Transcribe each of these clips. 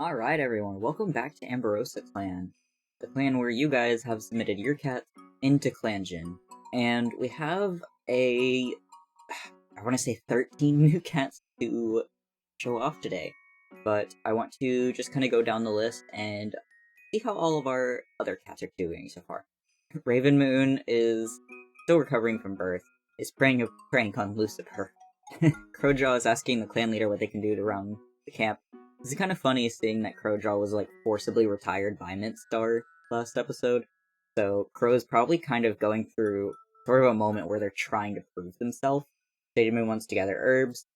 Alright everyone, welcome back to Amberosa Clan, the clan where you guys have submitted your cats into ClanGen. And we have I want to say 13 new cats to show off today. But I want to just kind of go down the list and see how all of our other cats are doing so far. Raven Moon is still recovering from birth, is playing a prank on Lucifer. Crowjaw is asking the clan leader what they can do to round the camp. It's kind of funny seeing that Crowjaw was like forcibly retired by Mintstar last episode. So Crow's probably kind of going through sort of a moment where they're trying to prove themselves. Shaded Moon wants to gather herbs.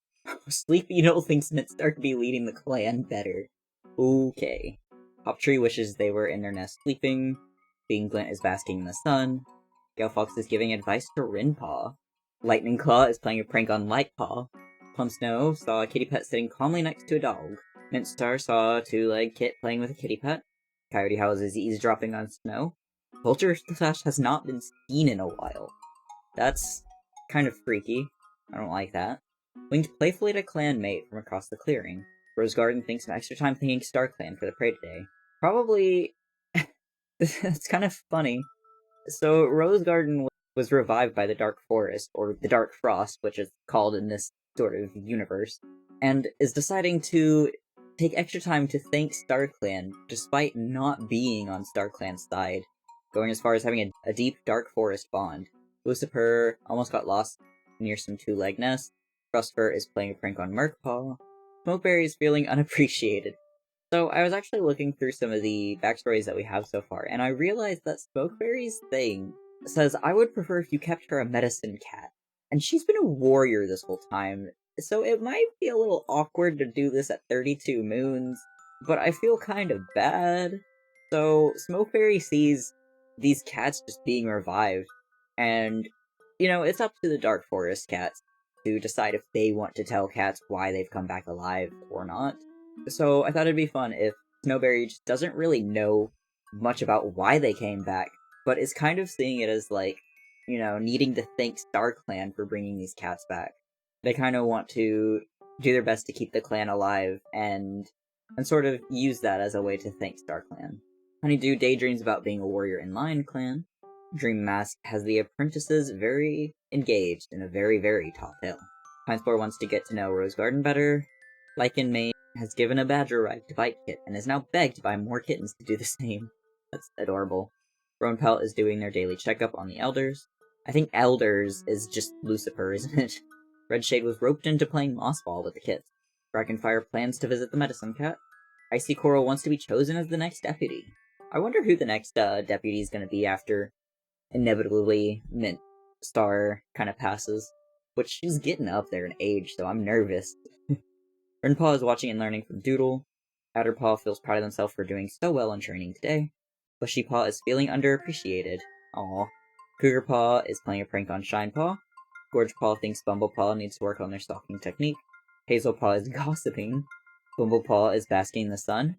Sleepy Noel thinks Mintstar could be leading the clan better. Okay. Hoptree wishes they were in their nest sleeping. Being Glint is basking in the sun. Gale Fox is giving advice to Rinpaw. Lightning Claw is playing a prank on Lightpaw. Plum Snow saw a kitty pet sitting calmly next to a dog. Mintstar saw a two-legged kit playing with a kitty pet. Coyote House is eavesdropping on Snow. Vulture Slash has not been seen in a while. That's kind of freaky. I don't like that. Winked playfully at a clanmate from across the clearing. Rose Garden thinks some extra time thanking Star Clan for the prey today. Probably... it's kind of funny. So, Rose Garden was revived by the Dark Forest, or the Dark Frost, which is called in this sort of universe, and is deciding to take extra time to thank StarClan, despite not being on StarClan's side, going as far as having a deep Dark Forest bond. Lucifer almost got lost near some two-leg nests. Frostfur is playing a prank on Merkpaw. Smokeberry is feeling unappreciated. So I was actually looking through some of the backstories that we have so far, and I realized that Smokeberry's thing says, I would prefer if you kept her a medicine cat. And she's been a warrior this whole time, so it might be a little awkward to do this at 32 moons, but I feel kind of bad. So Smokeberry sees these cats just being revived, and, it's up to the Dark Forest cats to decide if they want to tell cats why they've come back alive or not. So I thought it'd be fun if Snowberry just doesn't really know much about why they came back, but is kind of seeing it as like, needing to thank StarClan for bringing these cats back. They kind of want to do their best to keep the clan alive and sort of use that as a way to thank StarClan. Honeydew daydreams about being a warrior in Lion Clan. Dream Mask has the apprentices very engaged in a very, very tall hill. Pinespore wants to get to know Rose Garden better. Lycan Mane has given a badger ride to Bite Kit and is now begged by more kittens to do the same. That's adorable. Roan Pelt is doing their daily checkup on the elders. I think elders is just Lucifer, isn't it? Redshade was roped into playing Moss Ball with the kids. Dragonfire plans to visit the medicine cat. Icy Coral wants to be chosen as the next deputy. I wonder who the next deputy is going to be after inevitably Mint Star kind of passes. Which she's getting up there in age, so I'm nervous. Rinpaw is watching and learning from Doodle. Outerpaw feels proud of himself for doing so well in training today. Bushypaw is feeling underappreciated. Aww. Cougarpaw is playing a prank on Shinepaw. Gorgepaw thinks Bumblepaw needs to work on their stalking technique. Hazelpaw is gossiping. Bumblepaw is basking in the sun.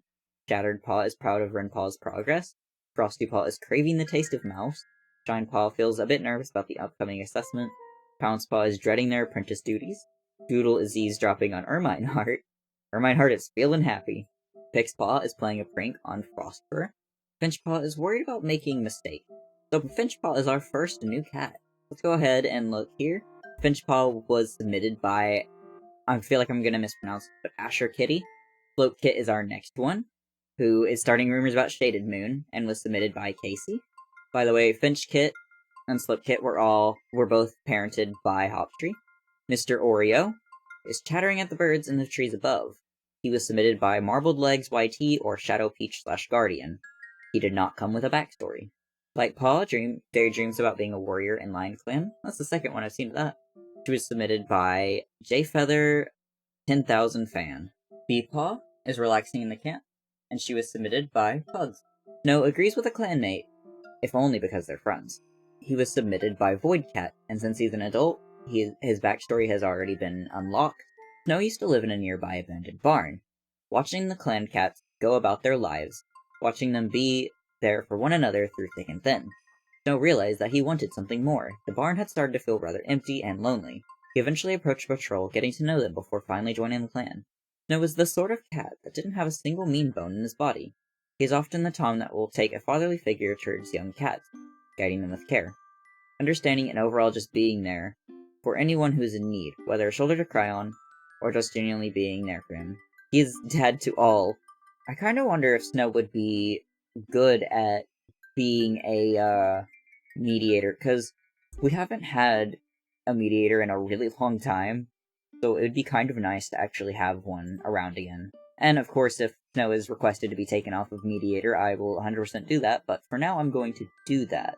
Shatteredpaw is proud of Rinpaw's progress. Frostypaw is craving the taste of mouse. Shinepaw feels a bit nervous about the upcoming assessment. Pouncepaw is dreading their apprentice duties. Doodle is eavesdropping on Ermine Heart. Ermine Heart is feeling happy. Pixpaw is playing a prank on Frostfur. Finchpaw is worried about making a mistake. So Finchpaw is our first new cat. Let's go ahead and look here. Finchpaw was submitted by, I feel like I'm gonna mispronounce it, but Asher Kitty. Float Kit is our next one, who is starting rumors about Shaded Moon, and was submitted by Casey. By the way, Finch Kit and Slip Kit were both parented by Hoptree. Mr. Oreo is chattering at the birds in the trees above. He was submitted by Marbled Legs YT or Shadow Peach / Guardian. He did not come with a backstory. Lightpaw daydreams about being a warrior in Lion Clan. That's the second one I've seen of that. She was submitted by J Feather 10,000 Fan. Beepaw is relaxing in the camp, and she was submitted by Pugs. Snow agrees with a clanmate, if only because they're friends. He was submitted by Voidcat, and since he's an adult, his backstory has already been unlocked. Snow used to live in a nearby abandoned barn. Watching the clan cats go about their lives, watching them be there for one another through thick and thin. Snow realized that he wanted something more. The barn had started to feel rather empty and lonely. He eventually approached a patrol, getting to know them before finally joining the clan. Snow is the sort of cat that didn't have a single mean bone in his body. He is often the Tom that will take a fatherly figure towards young cats, guiding them with care, understanding and overall just being there for anyone who is in need, whether a shoulder to cry on, or just genuinely being there for him. He is dad to all. I kind of wonder if Snow would be good at being a mediator, because we haven't had a mediator in a really long time, so it would be kind of nice to actually have one around again. And of course, if Snow is requested to be taken off of mediator, I will 100% do that, but for now I'm going to do that.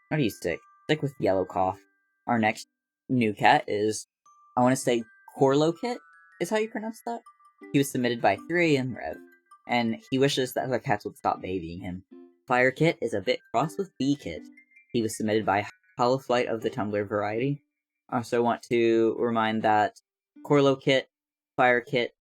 How do you stick? Stick with Yellow Cough. Our next new cat is, I want to say, Corlo Kit, is how you pronounce that? He was submitted by 3am Rev, and he wishes that other cats would stop babying him. Fire Kit is a bit cross with Bee Kit. He was submitted by Hollow Flight of the Tumblr variety. I also want to remind that Corlo Kit, Fire Kit,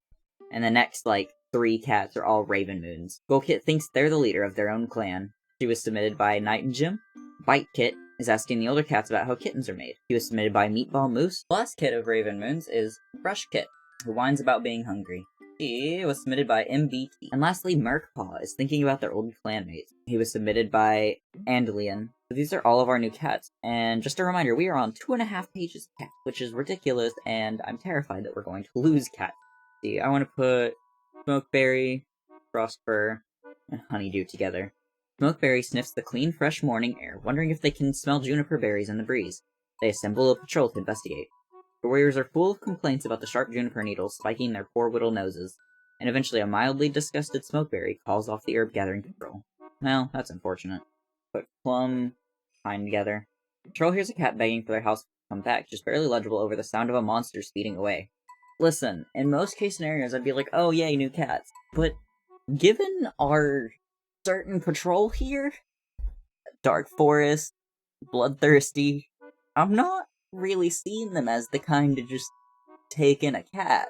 and the next, 3 cats are all Raven Moons. Gold Kit thinks they're the leader of their own clan. She was submitted by Night and Jim. Bite Kit is asking the older cats about how kittens are made. He was submitted by Meatball Moose. The last kit of Raven Moons is Brush Kit, who whines about being hungry. He was submitted by MBT. And lastly, Merkpaw is thinking about their old clanmates. He was submitted by Andalian. So these are all of our new cats, and just a reminder, we are on 2.5 pages of cats, which is ridiculous, and I'm terrified that we're going to lose cats. See, I want to put Smokeberry, Frostfur, and Honeydew together. Smokeberry sniffs the clean, fresh morning air, wondering if they can smell juniper berries in the breeze. They assemble a patrol to investigate. The warriors are full of complaints about the sharp juniper needles spiking their poor whittle noses, and eventually a mildly disgusted Smokeberry calls off the herb-gathering patrol. Well, that's unfortunate. Put Plum, Pine together. Patrol hears a cat begging for their house to come back, just barely legible over the sound of a monster speeding away. Listen, in most case scenarios, I'd be like, oh yay, new cats. But given our certain patrol here, Dark Forest, Bloodthirsty, I'm not really seeing them as the kind to just take in a cat.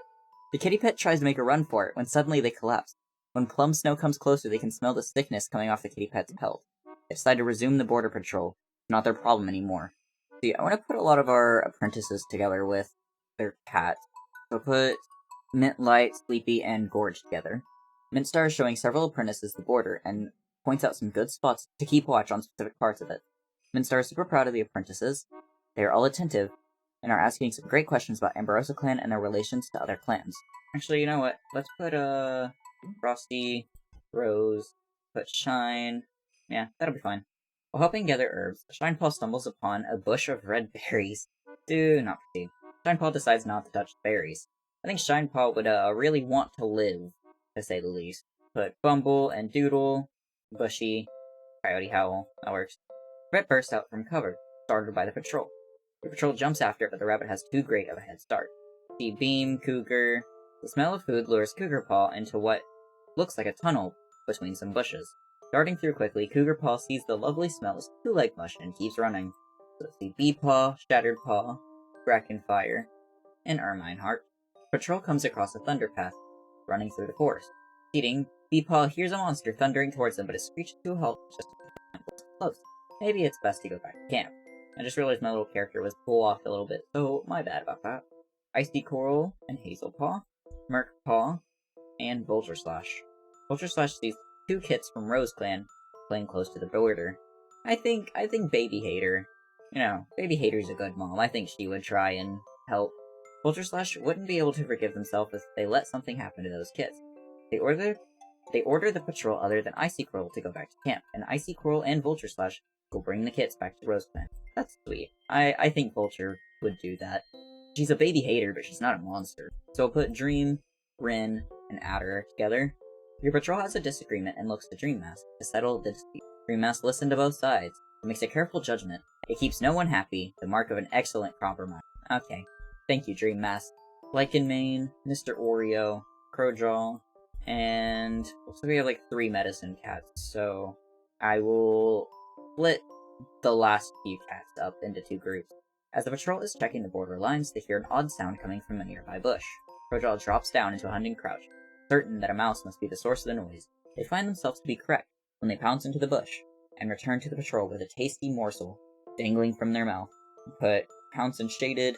The kitty pet tries to make a run for it, when suddenly they collapse. When Plum Snow comes closer, they can smell the sickness coming off the kitty pet's pelt. They decide to resume the border patrol. It's not their problem anymore. See, I want to put a lot of our apprentices together with their cats. So put Mint Light, Sleepy, and Gorge together. Mintstar is showing several apprentices the border, and points out some good spots to keep watch on specific parts of it. Mintstar is super proud of the apprentices. They are all attentive, and are asking some great questions about Amberosa clan and their relations to other clans. Actually, you know what? Let's put, Frosty, Rose, put Shine. Yeah, that'll be fine. While helping gather herbs, Shinepaw stumbles upon a bush of red berries. Do not proceed. Shinepaw decides not to touch the berries. I think Shinepaw would, really want to live, to say the least. Put Bumble and Doodle, Bushy, Coyote Howl. That works. Rabbit bursts out from cover, started by the patrol. The patrol jumps after it, but the rabbit has too great of a head start. See Beam, Cougar. The smell of food lures Cougar Paw into what looks like a tunnel between some bushes. Darting through quickly, Cougar Paw sees the lovely smells, two-leg mush, and keeps running. So let's see Bee Paw, Shattered Paw, Bracken Fire, and Ermine Heart. Patrol comes across a thunder path, running through the forest. Cheating, Bee Paw hears a monster thundering towards them, but is screeched to a halt just close. Maybe it's best to go back to camp. I just realized my little character was pulled off a little bit, so my bad about that. Icy Coral and Hazel Paw, Merc Paw, and Vulture Slash. Vulture Slash sees 2 kits from Rose Clan playing close to the border. I think Baby Hater, Baby Hater's a good mom. I think she would try and help. Vulture Slash wouldn't be able to forgive themselves if they let something happen to those kits. They order the patrol other than Icy Coral to go back to camp, and Icy Coral and Vulture Slash will bring the kits back to Rose Clan. That's sweet. I think Vulture would do that. She's a baby hater, but she's not a monster. So I'll put Dream, Rin, and Adder together. Your patrol has a disagreement and looks to Dream Mask to settle the dispute. Dream Mask listens to both sides. It makes a careful judgment. It keeps no one happy, the mark of an excellent compromise. Okay. Thank you, Dream Mask. Lycanmane, Mr. Oreo, Crowjaw, and so we have 3 medicine cats, so I will split the last few cats up into 2 groups. As the patrol is checking the border lines, they hear an odd sound coming from a nearby bush. Crowjaw drops down into a hunting crouch, certain that a mouse must be the source of the noise. They find themselves to be correct when they pounce into the bush, and return to the patrol with a tasty morsel dangling from their mouth. Put Pounce and Shaded.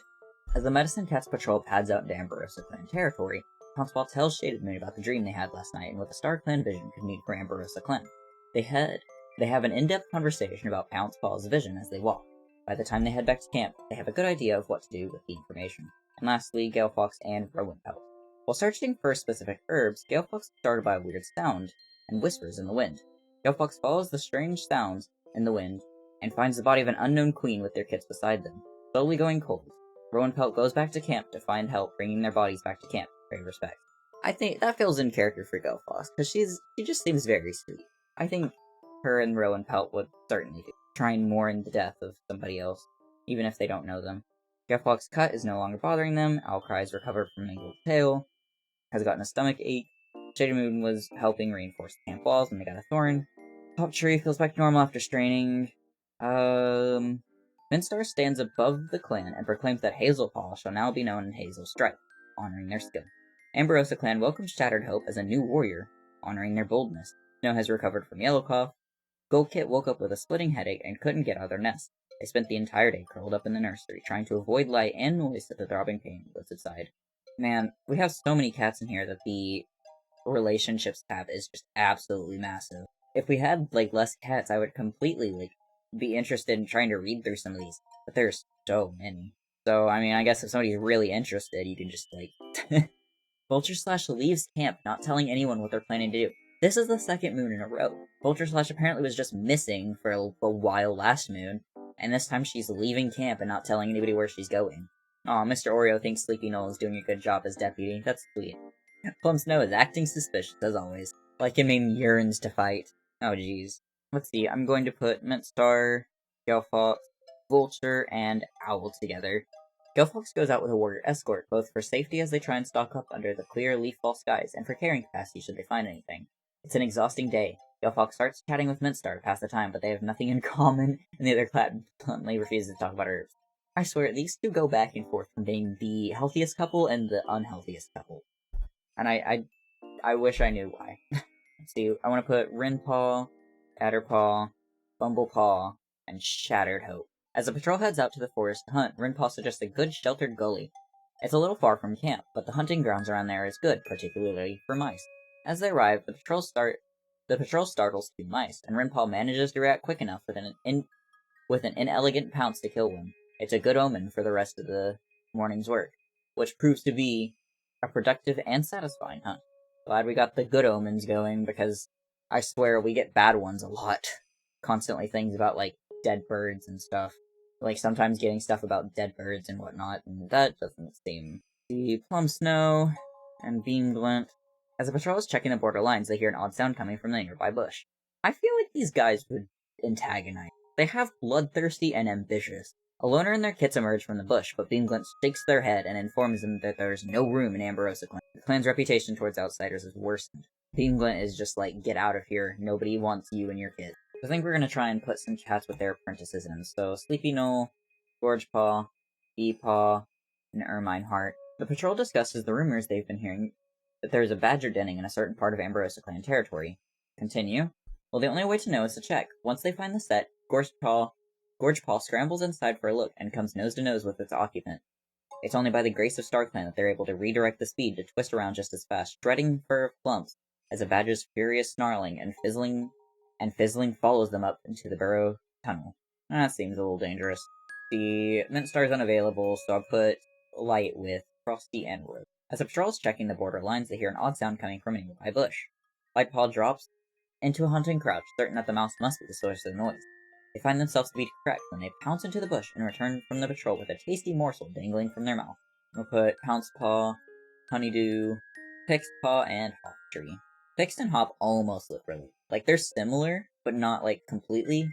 As the medicine cat's patrol pads out into Amberosa clan territory, Pouncepaw tells Shaded Moon about the dream they had last night and what the Star Clan vision could mean for Amberosa Clan. They have an in-depth conversation about Pouncepaw's vision as they walk. By the time they head back to camp, they have a good idea of what to do with the information. And lastly, Galefox and Rowanpelt. While searching for specific herbs, Galefox is startled by a weird sound and whispers in the wind. Galefox follows the strange sounds in the wind and finds the body of an unknown queen with their kits beside them, slowly going cold. Rowanpelt goes back to camp to find help bringing their bodies back to camp. Very respect. I think that feels in character for Galefox, because she just seems very sweet. I think her and Rowanpelt would certainly do, trying more in the death of somebody else, even if they don't know them. Galefox's cut is no longer bothering them, Owlcry's recovered from mangled tail, has gotten a stomach ache, Shady Moon was helping reinforce the camp walls when they got a thorn, Top Tree feels back to normal after straining, Mintstar stands above the clan and proclaims that Hazelpaw shall now be known as Hazel Strike, honoring their skill. Amberosa Clan welcomes Shattered Hope as a new warrior, honoring their boldness. Snow has recovered from Yellow Cough. Gold Kit woke up with a splitting headache and couldn't get out of their nest. They spent the entire day curled up in the nursery, trying to avoid light and noise so the throbbing pain would subside. Man, we have so many cats in here that the relationships tab is just absolutely massive. If we had less cats, I would completely be interested in trying to read through some of these, but there's so many. So I mean, I guess if somebody's really interested, you can just Vulture Slash leaves camp, not telling anyone what they're planning to do. This is the second moon in a row. Vulture Slash apparently was just missing for a while last moon, and this time she's leaving camp and not telling anybody where she's going. Aw, Mr. Oreo thinks Sleepy Knoll is doing a good job as deputy. That's sweet. Plum Snow is acting suspicious, as always. Like him in yearns to fight. Oh jeez. Let's see, I'm going to put Mintstar, Galefox, Vulture, and Owl together. Galefox goes out with a warrior escort, both for safety as they try and stock up under the clear leaf-fall skies, and for carrying capacity should they find anything. It's an exhausting day. Galefox starts chatting with Mintstar to pass the time, but they have nothing in common, and the other clan bluntly refuses to talk about herbs. I swear, these two go back and forth from being the healthiest couple and the unhealthiest couple. And I wish I knew why. Let's see, I want to put Rinpaw, Adderpaw, Bumblepaw, and Shattered Hope. As the patrol heads out to the forest to hunt, Rinpaw suggests a good sheltered gully. It's a little far from camp, but the hunting grounds around there is good, particularly for mice. As they arrive, the patrol startles two mice, and Rinpaw manages to react quick enough with an inelegant pounce to kill one. It's a good omen for the rest of the morning's work, which proves to be a productive and satisfying hunt. Glad we got the good omens going, because I swear we get bad ones a lot. Constantly things about, dead birds and stuff. Sometimes getting stuff about dead birds and whatnot, and that doesn't seem... The Plum Snow and Beam Glint. As the patrol is checking the border lines, they hear an odd sound coming from the nearby bush. I feel like these guys would antagonize. They have bloodthirsty and ambitious. A loner and their kits emerge from the bush, but Beamglint shakes their head and informs them that there's no room in Amberosa Clan. The clan's reputation towards outsiders is worsened. Beamglint is just get out of here, nobody wants you and your kid. I think we're gonna try and put some chats with their apprentices in, so Sleepy Knoll, Gorgepaw, Beepaw, and Ermine Heart. The patrol discusses the rumors they've been hearing that there's a badger denning in a certain part of Amberosa Clan territory. Continue. Well, the only way to know is to check. Once they find the set, Gorgepaw scrambles inside for a look and comes nose to nose with its occupant. It's only by the grace of StarClan that they're able to redirect the speed to twist around just as fast, shredding fur clumps as a badger's furious snarling and fizzling follows them up into the burrow tunnel. That seems a little dangerous. The Mintstar is unavailable, so I'll put Light with Frosty and Rose. As the patrol is checking the border lines, they hear an odd sound coming from a nearby bush. Lightpaw drops into a hunting crouch, certain that the mouse must be the source of the noise. They find themselves to be correct when they pounce into the bush and return from the patrol with a tasty morsel dangling from their mouth. We'll put Pouncepaw, Honeydew, Pixpaw, and Hop Tree. Pix and Hop almost look related. They're similar, but not, completely,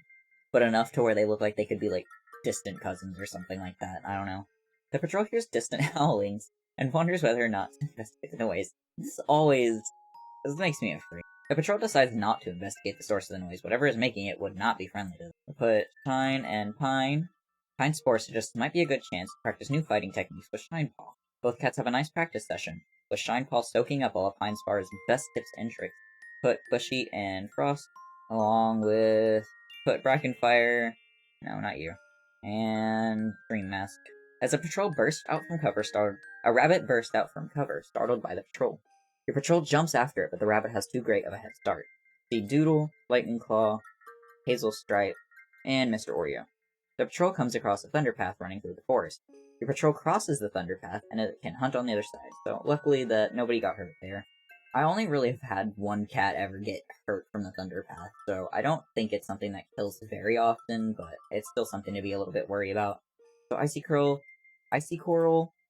but enough to where they look like they could be, distant cousins or something like that. I don't know. The patrol hears distant howlings and wonders whether or not to investigate the noise. This makes me afraid. The patrol decides not to investigate the source of the noise. Whatever is making it would not be friendly to them. We'll put Shine and Pine. Pine Spore suggests it might be a good chance to practice new fighting techniques with Shinepaw. Both cats have a nice practice session, with Shinepaw soaking up all of Pine Spore's best tips and tricks. Put Bushy and Frost, along with... Put Brackenfire... No, not you. And Dream Mask. As the patrol bursts out from cover, A rabbit burst out from cover, startled by the patrol. Your patrol jumps after it, but the rabbit has too great of a head start. See Doodle, Lightning Claw, Hazel Stripe, and Mr. Oreo. The patrol comes across a thunder path running through the forest. Your patrol crosses the thunder path, and it can hunt on the other side, so luckily that nobody got hurt there. I only really have had one cat ever get hurt from the thunder path, so I don't think it's something that kills very often, but it's still something to be a little bit worried about. So Icy Coral,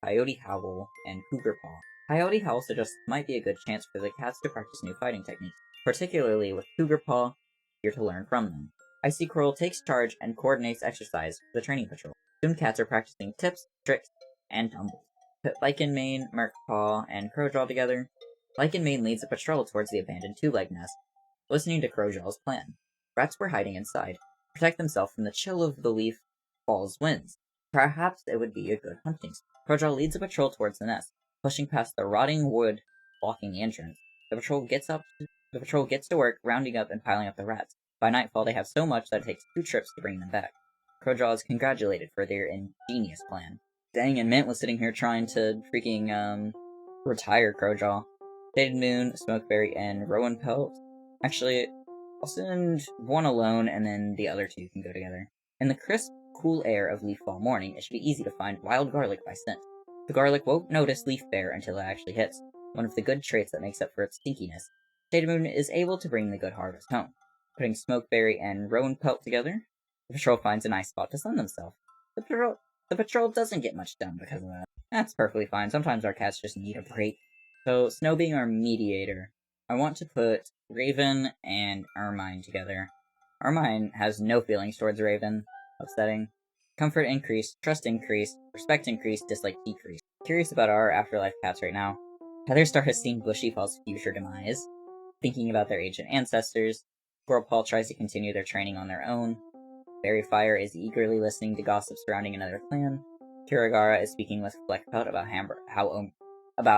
Coyote Howl, and Cougar Paw. Coyote Howl suggests this might be a good chance for the cats to practice new fighting techniques, particularly with Cougar Paw, here to learn from them. Icy Coral takes charge and coordinates exercise for the training patrol. Soon cats are practicing tips, tricks, and tumbles. Put Lichen Mane, Merkpaw, and Crowjaw together. Lichen Mane leads a patrol towards the abandoned two-leg nest, listening to Crowjaw's plan. Rats were hiding inside, to protect themselves from the chill of the leaf fall's winds. Perhaps it would be a good hunting spot. Crowjaw leads a patrol towards the nest, pushing past the rotting wood blocking the entrance. The patrol gets to work, rounding up and piling up the rats. By nightfall, they have so much that it takes 2 trips to bring them back. Crowjaw is congratulated for their ingenious plan. Dang, and Mint was sitting here trying to freaking, retire Crowjaw. Shaded Moon, Smokeberry, and Rowan Pelt. Actually, I'll send one alone, and then the other 2 can go together. In the crisp, cool air of leaf fall morning, it should be easy to find wild garlic by scent. The garlic won't notice Leaf Bear until it actually hits, one of the good traits that makes up for its stinkiness. Shaded Moon is able to bring the good harvest home. Putting Smokeberry and Rowan Pelt together, the patrol finds a nice spot to sun themselves. The patrol doesn't get much done because of that. That's perfectly fine. Sometimes our cats just need a break. So, Snow being our mediator, I want to put Raven and Ermine together. Ermine has no feelings towards Raven. Upsetting. Comfort increase, trust increase, respect increase, dislike decrease. Curious about our afterlife cats right now. Heatherstar has seen Bushypaw's future demise. Thinking about their ancient ancestors, Squirrelpaw tries to continue their training on their own. Fairyfire is eagerly listening to gossip surrounding another clan. Kirigara is speaking with Fleckpelt about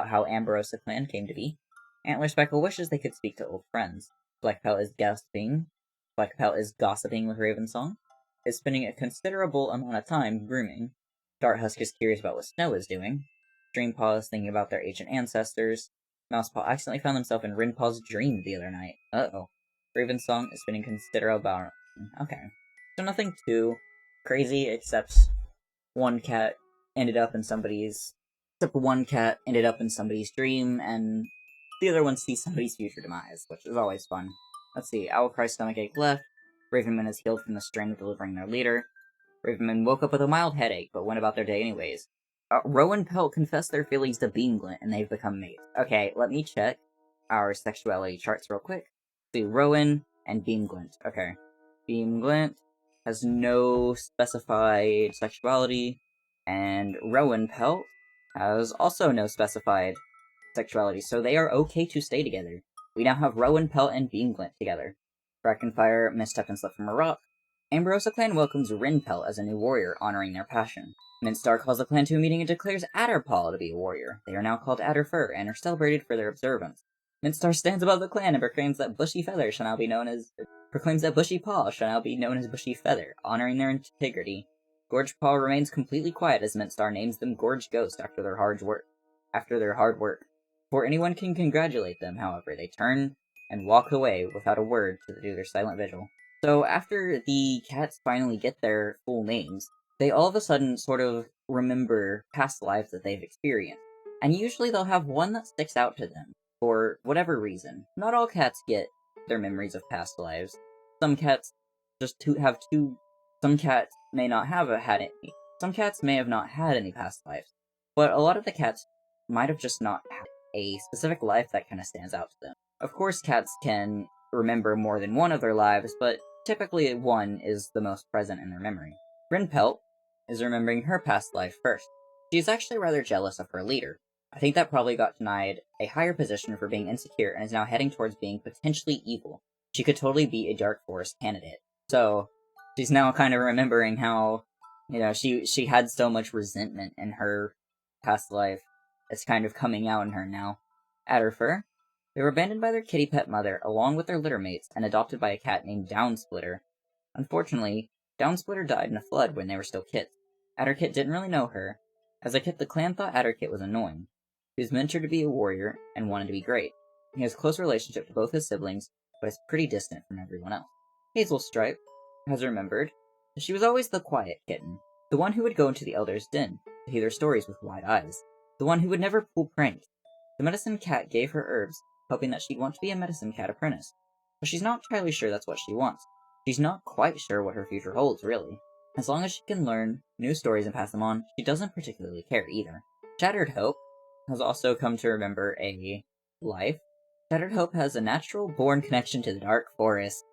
how Amberosa clan came to be. Antler Speckle wishes they could speak to old friends. Fleckpelt is gossiping with Ravensong. Is spending a considerable amount of time grooming. Darthusk is curious about what Snow is doing. Dreampaw is thinking about their ancient ancestors. Mousepaw accidentally found himself in Rinpaw's dream the other night. Uh-oh. Ravensong is spending considerable amount. Okay. So nothing too crazy, except one cat ended up in somebody's dream, and the other one sees somebody's future demise, which is always fun. Let's see, Owlcry's stomachache left. Ravenman is healed from the strain of delivering their leader. Ravenman woke up with a mild headache, but went about their day anyways. Rowan Pelt confessed their feelings to Beamglint, and they've become mates. Okay, let me check our sexuality charts real quick. See, Rowan and Beamglint. Okay. Beamglint has no specified sexuality, and Rowan Pelt has also no specified sexuality, so they are okay to stay together. We now have Rowan Pelt and Beamglint together. Brackenfire misstepped and slipped from a rock. Amberosa clan welcomes Rinpelt as a new warrior, honoring their passion. Mintstar calls the clan to a meeting and declares Adderpaw to be a warrior. They are now called Adderfur and are celebrated for their observance. Mintstar stands above the clan and proclaims that Bushy Paw shall now be known as Bushy Feather, honoring their integrity. Gorgepaw remains completely quiet as Mintstar names them Gorge Ghost after their hard work. Before anyone can congratulate them, however, they turn and walk away without a word to do their silent vigil. So after the cats finally get their full names, they all of a sudden sort of remember past lives that they've experienced. And usually they'll have one that sticks out to them, for whatever reason. Not all cats get their memories of past lives. Some cats some cats may not have had any. Some cats may have not had any past lives. But a lot of the cats might have just not had a specific life that kind of stands out to them. Of course, cats can remember more than one of their lives, but typically one is the most present in their memory. Rinpelt is remembering her past life first. She is actually rather jealous of her leader. I think that probably got denied a higher position for being insecure and is now heading towards being potentially evil. She could totally be a Dark Forest candidate. So, she's now kind of remembering how, she had so much resentment in her past life. It's kind of coming out in her now. Adderfur. They were abandoned by their kitty pet mother, along with their litter mates, and adopted by a cat named Downsplitter. Unfortunately, Downsplitter died in a flood when they were still kits. Adderkit didn't really know her, As a kid, the clan thought Adderkit was annoying. He was mentored to be a warrior and wanted to be great. He has a close relationship to both his siblings, but is pretty distant from everyone else. Hazel Stripe has remembered that she was always the quiet kitten, the one who would go into the elders' den to hear their stories with wide eyes, the one who would never pull pranks. The medicine cat gave her herbs, hoping that she'd want to be a medicine cat apprentice, but she's not entirely sure that's what she wants. She's not quite sure what her future holds, really. As long as she can learn new stories and pass them on, she doesn't particularly care either. Shattered Hope has also come to remember a life. Shattered Hope has a natural-born connection to the Dark Forest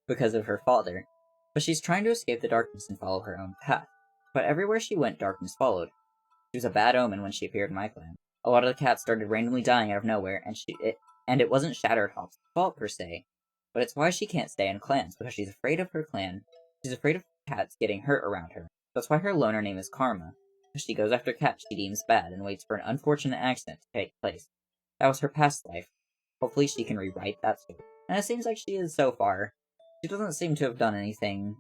because of her father, but she's trying to escape the darkness and follow her own path. But everywhere she went, darkness followed. She was a bad omen when she appeared in my clan. A lot of the cats started randomly dying out of nowhere, and it wasn't Shattered Hope's fault per se, but it's why she can't stay in clans, because she's afraid of her clan. She's afraid of cats getting hurt around her. That's why her loner name is Karma, because she goes after cats she deems bad and waits for an unfortunate accident to take place. That was her past life. Hopefully she can rewrite that story. And it seems like she is so far. She doesn't seem to have done anything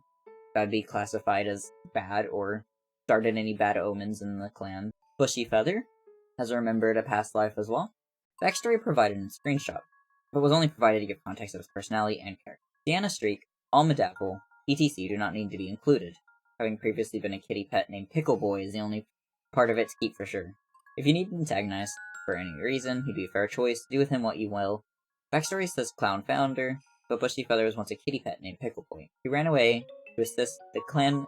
that'd be classified as bad or started any bad omens in the clan. Bushy Feather has remembered a past life as well. Backstory provided in screenshot, but was only provided to give context of his personality and character. Sienna Streak, Almadapple, etc. do not need to be included. Having previously been a kitty pet named Pickle Boy is the only part of it to keep for sure. If you need an antagonist for any reason, he'd be a fair choice. Do with him what you will. Backstory says Clown founder, but Bushy Feather was once a kitty pet named Pickle Boy. He ran away to assist the clan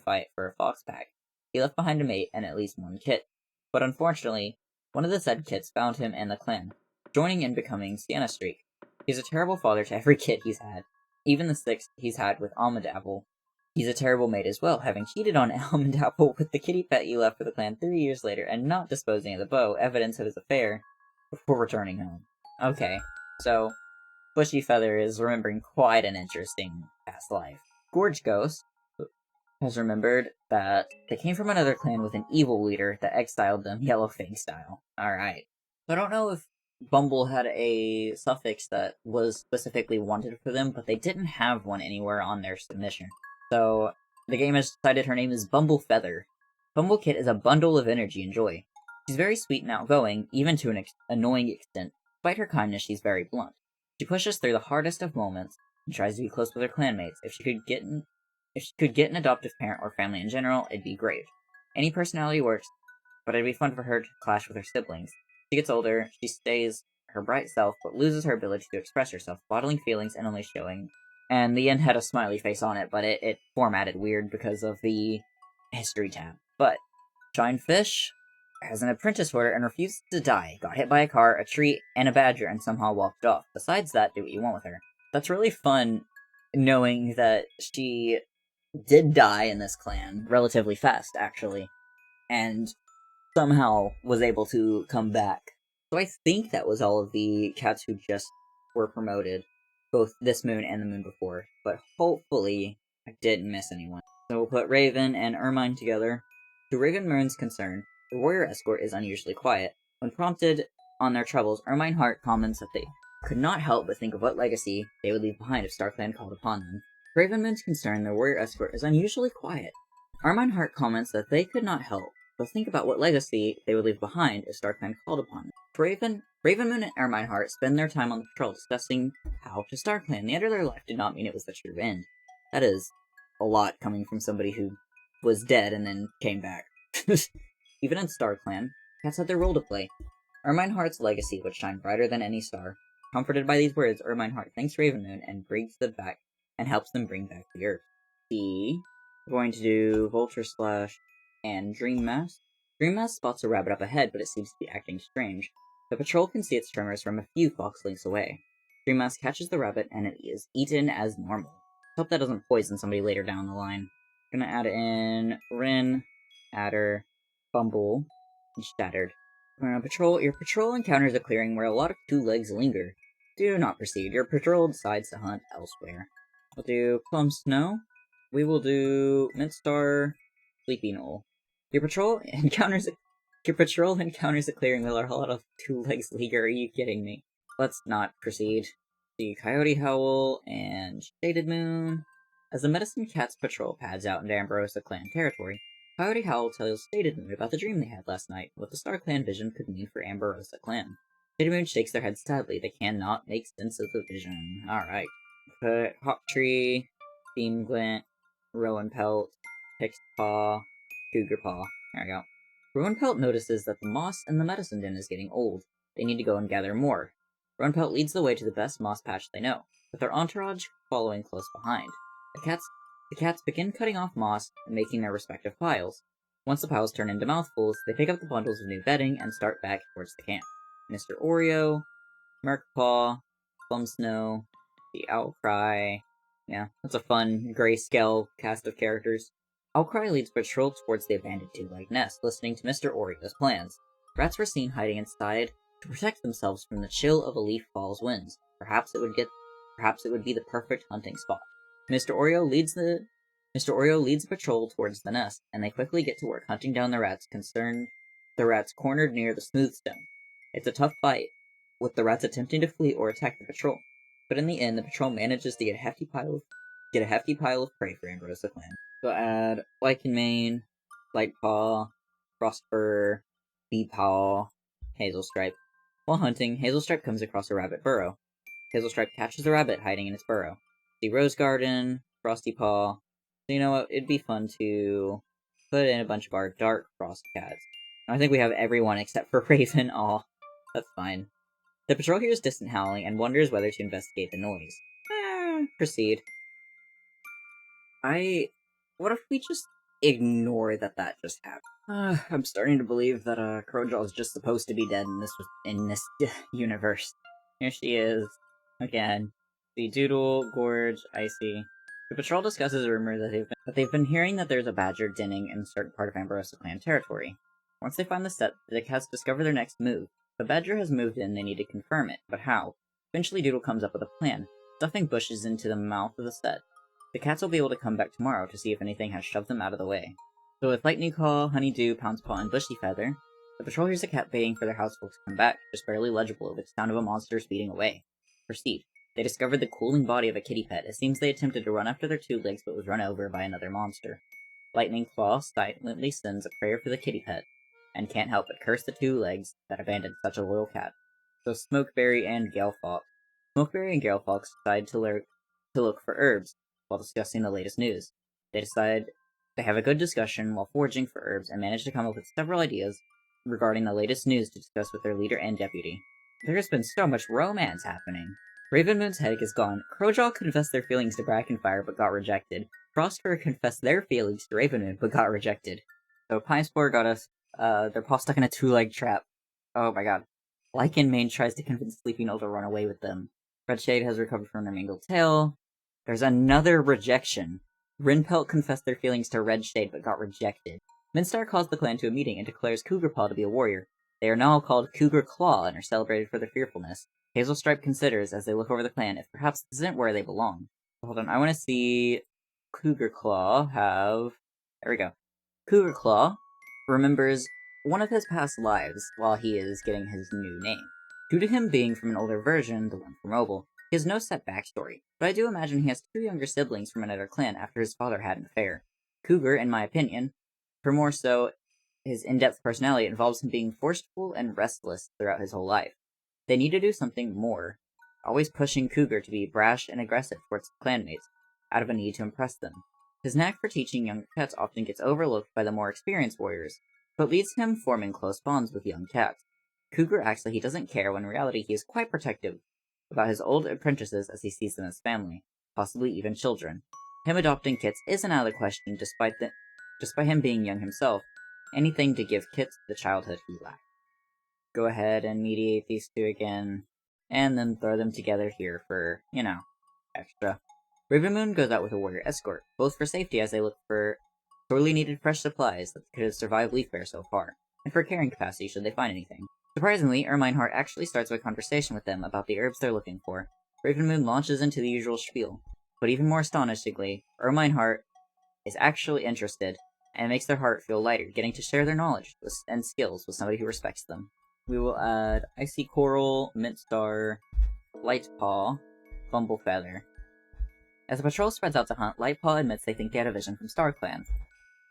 fight for a fox pack. He left behind a mate and at least one kit. But unfortunately, one of the said kits found him and the clan, joining and becoming Sienna Streak. He's a terrible father to every kid he's had, even the 6 he's had with Almadapple. He's a terrible mate as well, having cheated on Almadapple with the kitty pet he left for the clan 3 years later and not disposing of the bow, evidence of his affair, before returning home. Okay, so Bushy Feather is remembering quite an interesting past life. Gorge Ghost has remembered that they came from another clan with an evil leader that exiled them Yellow Fang style. Alright. So I don't know if Bumble had a suffix that was specifically wanted for them, but they didn't have one anywhere on their submission. So the game has decided her name is Bumble Feather. Bumblecit is a bundle of energy and joy. She's very sweet and outgoing, even to an annoying extent. Despite her kindness, she's very blunt. She pushes through the hardest of moments and tries to be close with her clanmates. If she could get an adoptive parent or family in general, it'd be great. Any personality works, but it'd be fun for her to clash with her siblings. She gets older, she stays her bright self, but loses her ability to express herself, bottling feelings and only showing. And the end had a smiley face on it, but it formatted weird because of the history tab. But Shinefish has an apprentice order and refuses to die. Got hit by a car, a tree, and a badger, and somehow walked off. Besides that, do what you want with her. That's really fun, knowing that she did die in this clan relatively fast, actually, and somehow was able to come back. So I think that was all of the cats who just were promoted, both this moon and the moon before, but hopefully I didn't miss anyone. So we'll put Raven and Ermine together. To Raven Moon's concern, the warrior escort is unusually quiet. When prompted on their troubles, Ermine Hart comments that they could not help but think of what legacy they would leave behind if StarClan called upon them. To Raven Moon's concern, the warrior escort is unusually quiet. Ermine Hart comments that they could not help but think about what legacy they would leave behind if StarClan called upon them. Raven Moon and Ermine Hart spend their time on the patrol discussing how to StarClan. The end of their life did not mean it was the true end. That is a lot coming from somebody who was dead and then came back. Even in StarClan, cats had their role to play. Ermine Hart's legacy would shine brighter than any star. Comforted by these words, Ermine Hart thanks Ravenmoon and brings them back and helps them bring back the Earth. We're going to do Vulture Slash and Dream Mask. Dream Mask spots a rabbit up ahead, but it seems to be acting strange. The patrol can see its tremors from a few fox lengths away. Dream Mask catches the rabbit and it is eaten as normal. Hope that doesn't poison somebody later down the line. Gonna add in Rin, Adder, Bumble, and Shattered. Your patrol encounters a clearing where a lot of 2 legs linger. Do not proceed. Your patrol decides to hunt elsewhere. We'll do Plum Snow. We will do Mintstar, Sleepy Knoll. Your patrol encounters a clearing where a lot of 2 legs linger. Are you kidding me? Let's not proceed. The Coyote Howl and Shaded Moon. As the Medicine Cat's patrol pads out into Amberosa clan territory, Coyote Howl tells Shaded Moon about the dream they had last night, what the Star Clan vision could mean for Amberosa Clan. Shaded Moon shakes their head sadly. They cannot make sense of the vision. Alright. Put Hawk Tree, Beam Glint, Rowan Pelt, Pixed Paw, Cougar Paw. There we go. Rowan Pelt notices that the moss in the medicine den is getting old. They need to go and gather more. Rowan Pelt leads the way to the best moss patch they know, with their entourage following close behind. The cats begin cutting off moss and making their respective piles. Once the piles turn into mouthfuls, they pick up the bundles of new bedding and start back towards the camp. Mr. Oreo, Merkpaw, Plum Snow, the Outcry. Yeah, that's a fun grayscale cast of characters. Outcry leads patrol towards the abandoned two-legged nest, listening to Mr. Oreo's plans. Rats were seen hiding inside to protect themselves from the chill of a leaf fall's winds. Perhaps it would be the perfect hunting spot. Mr. Oreo leads the patrol towards the nest, and they quickly get to work hunting down the rats cornered near the smooth stone. It's a tough fight, with the rats attempting to flee or attack the patrol, but in the end, the patrol manages to get a hefty pile of prey for Amberosa Clan. So add Lichen Mane, Lightpaw, Frostfur, Beepaw, Hazelstripe. While hunting, Hazelstripe comes across a rabbit burrow. Hazelstripe catches the rabbit hiding in its burrow. The Rose Garden, Frosty Paw. So you know what? It'd be fun to put in a bunch of our Dark Frost cats. I think we have everyone except for Raven. Aw, that's fine. The patrol hears distant howling and wonders whether to investigate the noise. Proceed. What if we just ignore that just happened? I'm starting to believe that Crowjaw is just supposed to be dead in this universe. Here she is again. The Doodle, Gorge, Icy. The patrol discusses a rumor that they've been hearing that there's a badger denning in a certain part of Amberosa Clan territory. Once they find the set, the cats discover their next move. If a badger has moved in, they need to confirm it, but how? Eventually Doodle comes up with a plan, stuffing bushes into the mouth of the set. The cats will be able to come back tomorrow to see if anything has shoved them out of the way. So with Lightning Claw, Honeydew, Pounce Paw, and Bushy Feather, the patrol hears a cat baying for their housefolk to come back, just barely legible with the sound of a monster speeding away. Proceed. They discovered the cooling body of a kitty pet. It seems they attempted to run after their two legs but was run over by another monster. Lightning Claw silently sends a prayer for the kitty pet, and can't help but curse the two legs that abandoned such a loyal cat. So Smokeberry and Galefox decide to look for herbs while discussing the latest news. They have a good discussion while foraging for herbs and manage to come up with several ideas regarding the latest news to discuss with their leader and deputy. There has been so much romance happening. Ravenmoon's headache is gone. Crowjaw confessed their feelings to Brackenfire but got rejected. Frostfur confessed their feelings to Ravenmoon but got rejected. So Pine Spore got us, their paw stuck in a two-leg trap. Oh my god. Lichen Mane tries to convince Sleepy Knoll to run away with them. Redshade has recovered from their mangled tail. There's another rejection. Rinpelt confessed their feelings to Redshade but got rejected. Minstar calls the clan to a meeting and declares Cougar Paw to be a warrior. They are now called Cougar Claw and are celebrated for their fearfulness. Hazelstripe considers, as they look over the clan, if perhaps this isn't where they belong. Hold on, I want to see Cougar Claw have... There we go. Cougar Claw remembers one of his past lives while he is getting his new name. Due to him being from an older version, the one for mobile, he has no set backstory, but I do imagine he has two younger siblings from another clan after his father had an affair. Cougar, in my opinion, for more so, his in-depth personality involves him being forceful and restless throughout his whole life. They need to do something more, always pushing Cougar to be brash and aggressive towards clanmates, out of a need to impress them. His knack for teaching young cats often gets overlooked by the more experienced warriors, but leads to him forming close bonds with young cats. Cougar acts like he doesn't care when in reality he is quite protective about his old apprentices as he sees them as family, possibly even children. Him adopting Kits isn't out of the question despite him being young himself, anything to give Kits the childhood he lacked. Go ahead and mediate these two again, and then throw them together here for, extra. Ravenmoon goes out with a warrior escort, both for safety as they look for sorely needed fresh supplies that could have survived Leaf Bear so far, and for carrying capacity should they find anything. Surprisingly, Ermine Heart actually starts a conversation with them about the herbs they're looking for. Ravenmoon launches into the usual spiel, but even more astonishingly, Ermine Heart is actually interested, and makes their heart feel lighter, getting to share their knowledge and skills with somebody who respects them. We will add Icy Coral, Mintstar, Lightpaw, Bumblefeather. As the patrol spreads out to hunt, Lightpaw admits they think they had a vision from Star Clan.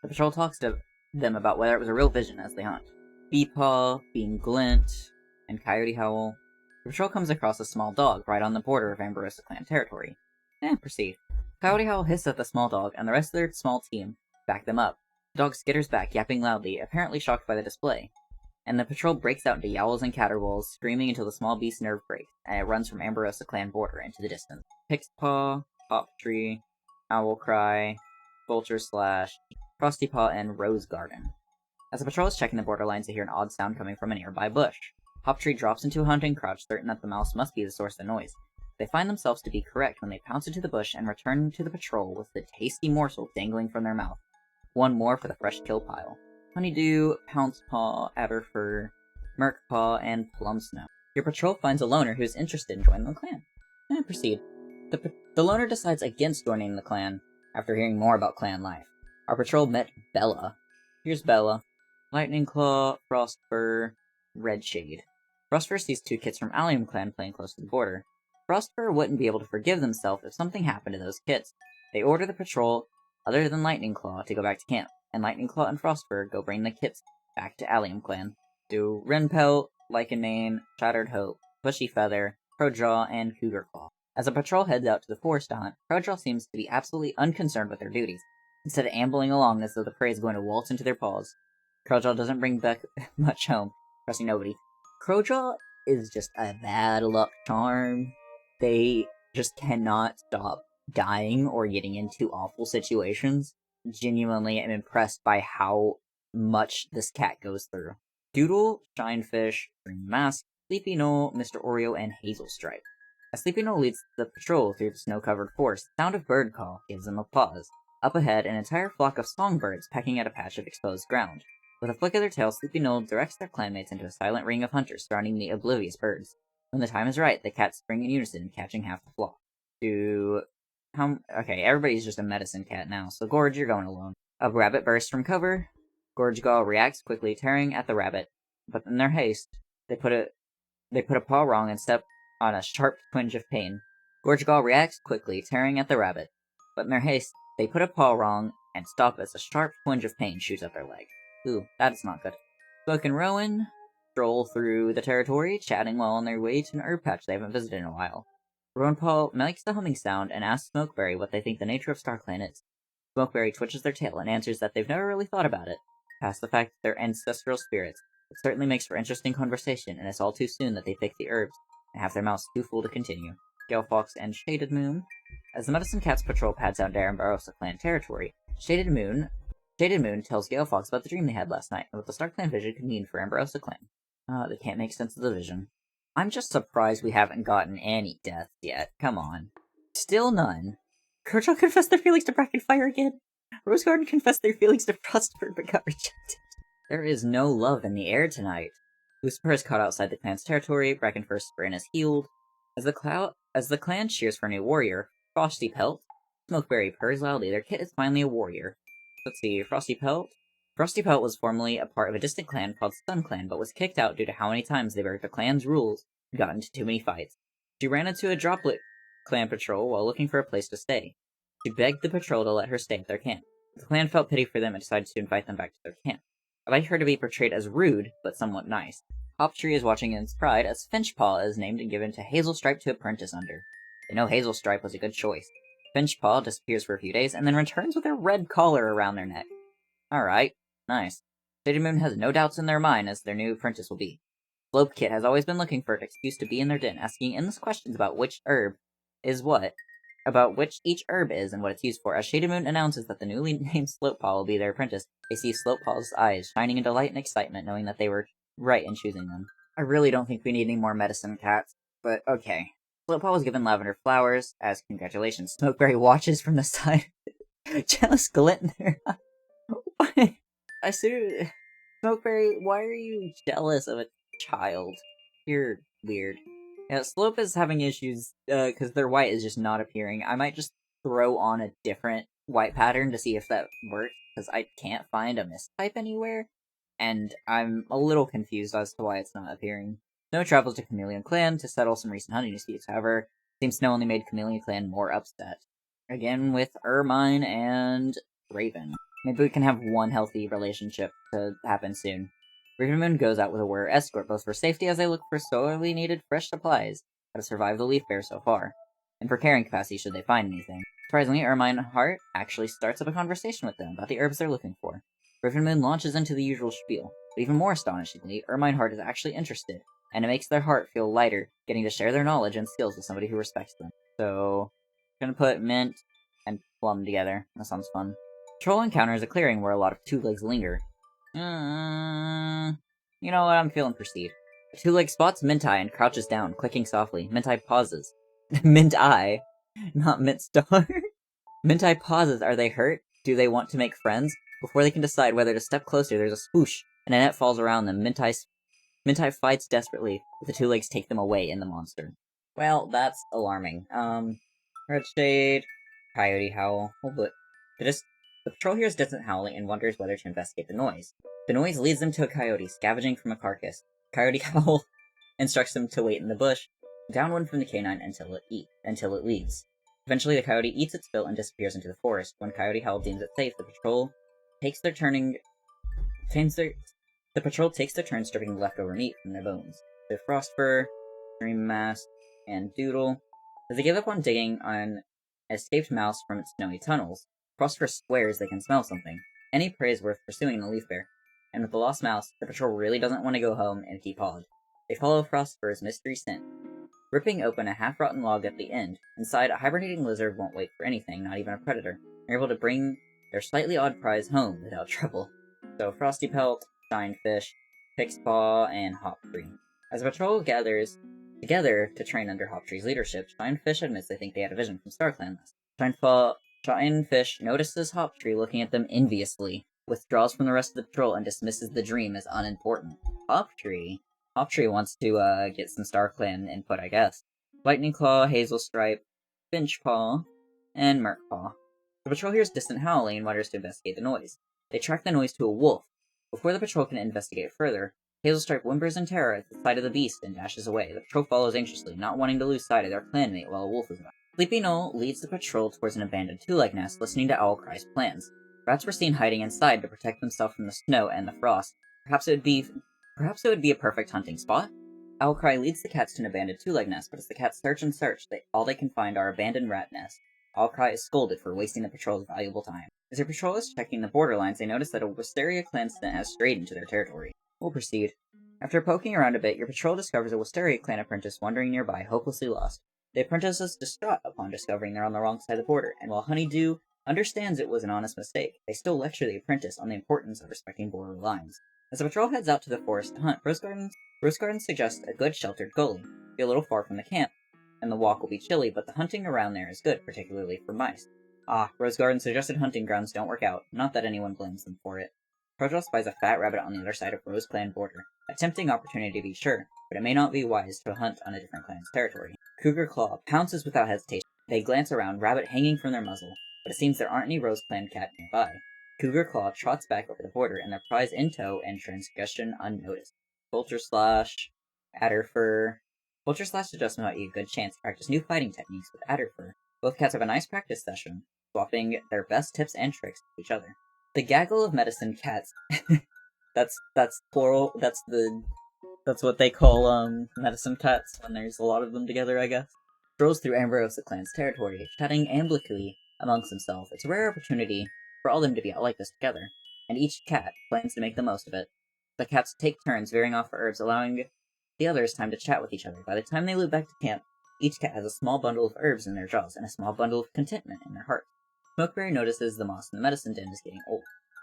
The patrol talks to them about whether it was a real vision as they hunt. Beepaw, Bean Glint, and Coyote Howl. The patrol comes across a small dog right on the border of Amberosa clan territory. Proceed. Coyote Howl hisses at the small dog, and the rest of their small team back them up. The dog skitters back, yapping loudly, apparently shocked by the display. And the patrol breaks out into yowls and caterwauls, screaming until the small beast's nerve breaks, and it runs from Amberosa clan border into the distance. Pixpaw, Poptree, Owlcry, Vulture Slash, Frostypaw, and Rose Garden. As the patrol is checking the borderlines, they hear an odd sound coming from a nearby bush. Poptree drops into a hunting crouch, certain that the mouse must be the source of the noise. They find themselves to be correct when they pounce into the bush and return to the patrol with the tasty morsel dangling from their mouth. One more for the fresh kill pile. Honeydew, Pouncepaw, Adderfur, Merkpaw, and Plumsnow. Your patrol finds a loner who is interested in joining the clan. Proceed. The loner decides against joining the clan after hearing more about clan life. Our patrol met Bella. Here's Bella. Lightning Claw, Frostfur, Redshade. Frostfur sees two kits from Allium clan playing close to the border. Frostfur wouldn't be able to forgive themselves if something happened to those kits. They order the patrol, other than Lightning Claw, to go back to camp, and Lightning Claw and Frostfur go bring the kits back to Allium clan. Do Renpelt, Lycanane, Shattered Hope, Bushy Feather, Crowjaw, and Cougar Claw. As the patrol heads out to the forest to hunt, Crowjaw seems to be absolutely unconcerned with their duties, instead of ambling along as though the prey is going to waltz into their paws. Crowjaw doesn't bring back much home, trusting nobody. Crowjaw is just a bad luck charm. They just cannot stop dying or getting into awful situations. Genuinely am impressed by how much this cat goes through. Doodle, Shinefish, Green Mask, Sleepy Knoll, Mr. Oreo, and Hazel Stripe. As Sleepy Knoll leads the patrol through the snow-covered forest, the sound of bird call gives them a pause. Up ahead, an entire flock of songbirds pecking at a patch of exposed ground. With a flick of their tail, Sleepy Knoll directs their clanmates into a silent ring of hunters surrounding the oblivious birds. When the time is right, the cats spring in unison, catching half the flock. Okay, everybody's just a medicine cat now, so Gorge, you're going alone. A rabbit bursts from cover. Gorgegaw reacts quickly, tearing at the rabbit, but in their haste, they put a paw wrong and step on a sharp twinge of pain. Gorgegaw reacts quickly, tearing at the rabbit, but in their haste, they put a paw wrong and stop as a sharp twinge of pain shoots up their leg. Ooh, that's not good. Smoke and Rowan stroll through the territory, chatting while on their way to an herb patch they haven't visited in a while. Rowanpaw makes the humming sound and asks Smokeberry what they think the nature of StarClan is. Smokeberry twitches their tail and answers that they've never really thought about it, past the fact that they're ancestral spirits. It certainly makes for interesting conversation, and it's all too soon that they pick the herbs and have their mouths too full to continue. Galefox and Shaded Moon. As the Medicine Cat's patrol pads out Amberosa clan territory, Shaded Moon tells Galefox about the dream they had last night and what the StarClan vision could mean for Amberosa clan. They can't make sense of the vision. I'm just surprised we haven't gotten any deaths yet. Come on. Still none. Kerchal confessed their feelings to Brackenfire again. Rose Garden confessed their feelings to Frostfur but got rejected. There is no love in the air tonight. Lucifer is caught outside the clan's territory, Brackenfur's sprint is healed. As the clan cheers for a new warrior, Frosty Pelt, Smokeberry purrs loudly, their kit is finally a warrior. Let's see, Frosty Pelt? Frosty Pelt was formerly a part of a distant clan called Sun Clan, but was kicked out due to how many times they broke the clan's rules and got into too many fights. She ran into a Droplet clan patrol while looking for a place to stay. She begged the patrol to let her stay at their camp. The clan felt pity for them and decided to invite them back to their camp. I'd like her to be portrayed as rude, but somewhat nice. Hoptree is watching in pride as Finchpaw is named and given to Hazelstripe to apprentice under. They know Hazelstripe was a good choice. Finchpaw disappears for a few days and then returns with a red collar around their neck. Alright, nice. Shaded Moon has no doubts in their mind as their new apprentice will be. Slopekit has always been looking for an excuse to be in their den, asking endless questions about which herb is what, about which each herb is and what it's used for. As Shaded Moon announces that the newly named Slopepaw will be their apprentice, they see Slopepaw's eyes shining in delight and excitement, knowing that they were right in choosing them. I really don't think we need any more medicine cats, but okay. Slopepaw was given lavender flowers as congratulations. Smokeberry watches from the side. Jealous glint in their eye. Why? I seriously... Smokeberry, why are you jealous of a child? You're weird. Yeah, Slope is having issues, because their white is just not appearing. I might just throw on a different white pattern to see if that works, because I can't find a mistype anywhere, and I'm a little confused as to why it's not appearing. Snow travels to Chameleon Clan to settle some recent hunting disputes, however, it seems Snow only made Chameleon Clan more upset. Again with Ermine and Raven. Maybe we can have one healthy relationship to happen soon. Moon goes out with a warrior escort, both for safety as they look for sorely needed fresh supplies that have survived the leaf bear so far, and for carrying capacity should they find anything. Surprisingly, Ermine Hart actually starts up a conversation with them about the herbs they're looking for. Moon launches into the usual spiel, but even more astonishingly, Ermine Hart is actually interested, and it makes their heart feel lighter, getting to share their knowledge and skills with somebody who respects them. So, I'm gonna put Mint and Plum together. That sounds fun. Troll encounters a clearing where a lot of two-legs linger. You know what? I'm feeling proceed. Two-leg spots Mintai and crouches down, clicking softly. Mintai pauses. Mintai, not Mintstar. Mintai pauses. Are they hurt? Do they want to make friends? Before they can decide whether to step closer, there's a swoosh, and a net falls around them. Mintai fights desperately, but the two legs take them away in the monster. Well, that's alarming. Red Shade, Coyote Howl. Oh, but the patrol hears distant howling and wonders whether to investigate the noise. The noise leads them to a coyote scavenging from a carcass. Coyote Howl instructs them to wait in the bush, downwind from the canine until it leaves. Eventually, the coyote eats its fill and disappears into the forest. When Coyote Howl deems it safe, the patrol takes their turn stripping the leftover meat from their bones. So Frostfur, Dream Mask, and Doodle. As they give up on digging on an escaped mouse from its snowy tunnels, Frostfur swears they can smell something. Any prey is worth pursuing in the leaf bear. And with the lost mouse, the patrol really doesn't want to go home and keep Hod. They follow Frostfur's mystery scent, ripping open a half-rotten log at the end. Inside, a hibernating lizard won't wait for anything, not even a predator. They're able to bring their slightly odd prize home without trouble. So Frosty Pelt, Shinefish, Pixpaw, and Hoptree. As the patrol gathers together to train under Hoptree's leadership, Shinefish admits they think they had a vision from StarClan last. Shinefish notices Hoptree looking at them enviously, withdraws from the rest of the patrol, and dismisses the dream as unimportant. Hoptree wants to get some StarClan input, I guess. Lightning Claw, Hazel Stripe, Finchpaw, and Merkpaw. The patrol hears distant howling and wonders to investigate the noise. They track the noise to a wolf. Before the patrol can investigate further, Hazelstripe whimpers in terror at the sight of the beast and dashes away. The patrol follows anxiously, not wanting to lose sight of their clanmate while a wolf is about. Sleepy Knoll leads the patrol towards an abandoned two-leg nest, listening to Owlcry's plans. Rats were seen hiding inside to protect themselves from the snow and the frost. Perhaps it would be a perfect hunting spot. Owlcry leads the cats to an abandoned two-leg nest, but as the cats search and search, all they can find are abandoned rat nests. Owlcry is scolded for wasting the patrol's valuable time. As their patrol is checking the borderlines, they notice that a Wisteria clan scent has strayed into their territory. We'll proceed. After poking around a bit, your patrol discovers a Wisteria clan apprentice wandering nearby, hopelessly lost. The apprentice is distraught upon discovering they're on the wrong side of the border, and while Honeydew understands it was an honest mistake, they still lecture the apprentice on the importance of respecting border lines. As the patrol heads out to the forest to hunt, Rose Garden suggests a good sheltered gully, be a little far from the camp, and the walk will be chilly, but the hunting around there is good, particularly for mice. Rose Garden's suggested hunting grounds don't work out, not that anyone blames them for it. Protoss spies a fat rabbit on the other side of Rose Clan border, a tempting opportunity to be sure, but it may not be wise to hunt on a different clan's territory. Cougar Claw pounces without hesitation. They glance around, rabbit hanging from their muzzle, but it seems there aren't any Rose Clan cat nearby. Cougar Claw trots back over the border, and their prize in tow and transgression unnoticed. Vulture Slash, Adderfur. Vulture Slash suggests might be a good chance to practice new fighting techniques with Adderfur. Both cats have a nice practice session, swapping their best tips and tricks to each other. The gaggle of medicine cats. that's plural. That's what they call medicine cats when there's a lot of them together, I guess. Strolls through Amberosa clan's territory, chatting amicably amongst themselves. It's a rare opportunity for all of them to be out like this together, and each cat plans to make the most of it. The cats take turns veering off for herbs, allowing the others time to chat with each other. By the time they loop back to camp, each cat has a small bundle of herbs in their jaws and a small bundle of contentment in their hearts. Smokeberry notices the moss in the medicine den is getting old.